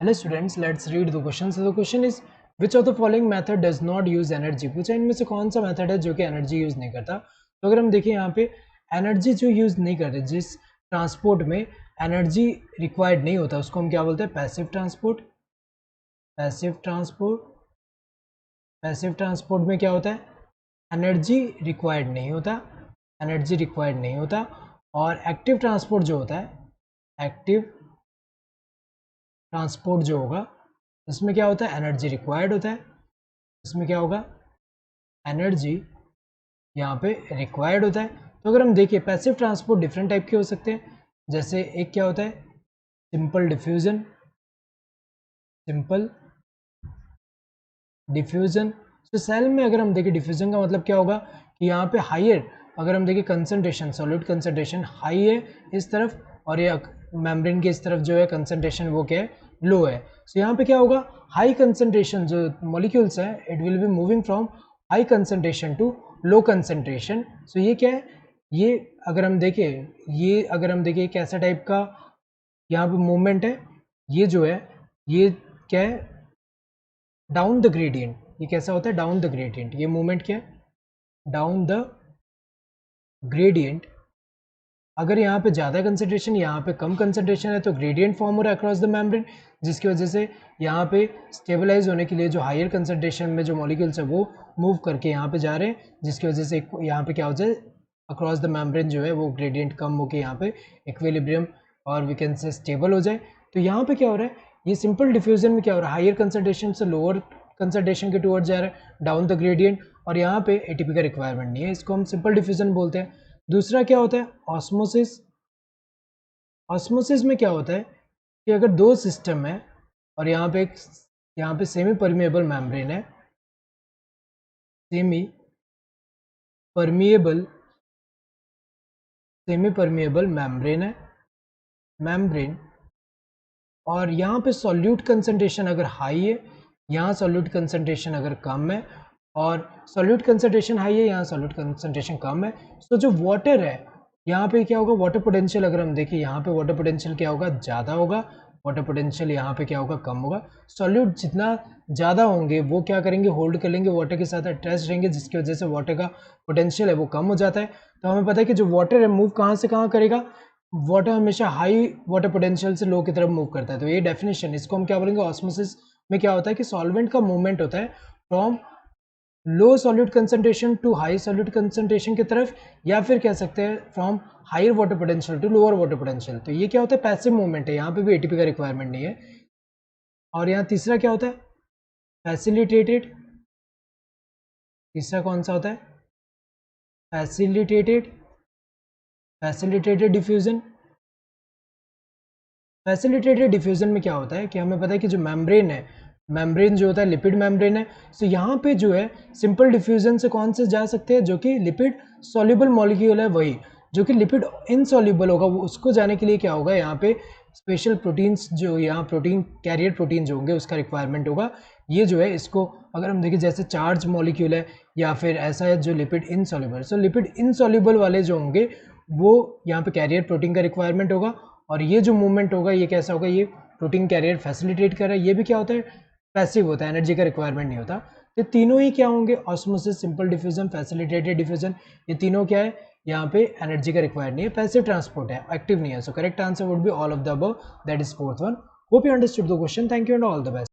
Hello students, let's read the question. So the question is, which of the following method does not use energy? पूछा इनमें से कौन सा method है जो कि एनर्जी यूज नहीं करता। तो अगर हम देखें यहाँ पे एनर्जी जो यूज नहीं करते, जिस ट्रांसपोर्ट में एनर्जी रिक्वायर्ड नहीं होता उसको हम क्या बोलते हैं? Passive transport. Passive transport passive transport में क्या होता है? एनर्जी रिक्वायर्ड नहीं होता, एनर्जी रिक्वायर्ड नहीं होता। और एक्टिव ट्रांसपोर्ट जो होता है, एक्टिव ट्रांसपोर्ट जो होगा इसमें क्या होता है? एनर्जी रिक्वायर्ड होता है। इसमें क्या होगा? एनर्जी यहाँ पे रिक्वायर्ड होता है। तो अगर हम देखिए पैसिव ट्रांसपोर्ट डिफरेंट टाइप के हो सकते हैं, जैसे एक क्या होता है? Simple diffusion. Simple diffusion. तो सेल में अगर हम देखें डिफ्यूजन का मतलब क्या होगा कि यहाँ पे हाइयर, अगर हम देखें कंसंट्रेशन, सॉलिड कंसंट्रेशन हाई है इस तरफ, और ये मेम्ब्रेन के इस तरफ जो है कंसंट्रेशन वो क्या है? लो है। सो यहाँ पे क्या होगा? हाई कंसंट्रेशन जो मॉलिक्यूल्स है it will be moving from high concentration to low concentration. So ये क्या है? ये अगर हम देखें एक ऐसा टाइप का यहाँ पे मूवमेंट है, ये जो है ये क्या है? Down the gradient. ये कैसा होता है? Down the gradient. ये मूवमेंट क्या है? Down the gradient. अगर यहाँ पे ज़्यादा कंसंट्रेशन, यहाँ पे कम कंसंट्रेशन है तो ग्रेडियंट फॉर्म हो रहा है अक्रॉस द मेम्ब्रेन, जिसकी वजह से यहाँ पे स्टेबलाइज होने के लिए जो हायर कंसंट्रेशन में जो मॉलिक्यूल्स है वो मूव करके यहाँ पे जा रहे हैं, जिसकी वजह से यहाँ पे क्या हो जाए? अक्रॉस द मेम्ब्रेन जो है वो ग्रेडियंट कम होकर यहाँ पे इक्विलिब्रियम और वी कैन से स्टेबल हो जाए। तो यहाँ पे क्या हो रहा है? ये सिंपल डिफ्यूजन में क्या हो रहा है? हायर कंसंट्रेशन से लोअर कंसंट्रेशन के टुवर्ड जा रहा है, डाउन द ग्रेडियंट, और यहाँ पे एटीपी का रिक्वायरमेंट नहीं है, इसको हम सिंपल डिफ्यूजन बोलते हैं। दूसरा क्या होता है? ऑस्मोसिस। ऑस्मोसिस में क्या होता है कि अगर दो सिस्टम है और यहाँ पे सेमी परमिएबल मेम्ब्रेन है, सेमी परमिएबल मेम्ब्रेन है, मेम्ब्रेन, और यहाँ पे सॉल्यूट कंसंट्रेशन अगर हाई है, यहाँ सॉल्यूट कंसंट्रेशन अगर कम है, और सॉल्यूट कंसंट्रेशन हाई है, यहाँ सॉल्यूट कंसंट्रेशन कम है, तो जो वाटर है यहाँ पे क्या होगा? वाटर पोटेंशियल अगर हम देखें यहाँ पे वाटर पोटेंशियल क्या होगा? ज़्यादा होगा। वाटर पोटेंशियल यहाँ पे क्या होगा? कम होगा। सॉल्यूट जितना ज़्यादा होंगे वो क्या करेंगे? होल्ड कर लेंगे, वाटर के साथ अटैच रहेंगे, जिसकी वजह से वाटर का पोटेंशियल है वो कम हो जाता है। तो हमें पता है कि जो वाटर है मूव कहाँ से कहाँ करेगा? वाटर हमेशा हाई वाटर पोटेंशियल से लो की तरफ मूव करता है। तो ये डेफिनेशन, इसको हम क्या बोलेंगे? ऑस्मोसिस में क्या होता है कि सॉल्वेंट का मूवमेंट होता है from low solute concentration to high solute concentration की तरफ, या फिर कह सकते हैं from higher water potential to lower water potential. तो ये क्या होता है? पैसिव मूवमेंट है, यहाँ पे भी एटीपी का रिक्वायरमेंट नहीं है। और यहाँ तीसरा क्या होता है? फैसिलिटेटेड। तीसरा कौन सा होता है? Facilitated diffusion. फैसिलिटेटेड डिफ्यूजन में क्या होता है कि हमें पता है कि जो मेम्ब्रेन है, मेम्ब्रेन जो होता है लिपिड मेम्ब्रेन है, सो यहाँ पे जो है सिंपल डिफ्यूजन से कौन से जा सकते हैं? जो कि लिपिड सॉल्युबल मॉलिक्यूल है वही, जो कि लिपिड इनसॉल्युबल होगा वो, उसको जाने के लिए क्या होगा? यहाँ पे स्पेशल प्रोटीन्स, जो यहाँ प्रोटीन कैरियर प्रोटीन जो होंगे उसका रिक्वायरमेंट होगा। ये जो है इसको अगर हम देखें जैसे चार्ज मॉलिक्यूल है या फिर ऐसा है जो लिपिड इनसॉल्युबल, सो लिपिड इनसॉल्युबल वाले जो होंगे वो यहाँ पे कैरियर प्रोटीन का रिक्वायरमेंट होगा। और ये जो मूवमेंट होगा ये कैसा होगा? ये प्रोटीन कैरियर फैसिलिटेट कर रहा है। ये भी क्या होता है? पैसिव होता है, एनर्जी का रिक्वायरमेंट नहीं होता। तो तीनों ही क्या होंगे? Osmosis, simple diffusion, facilitated diffusion, ये तीनों क्या है? यहाँ पे एनर्जी का रिक्वायर्ड नहीं है, पैसिव ट्रांसपोर्ट है, एक्टिव नहीं है। So correct answer would be all of the above, that is fourth one. Hope you understood the question. Thank you and all the best.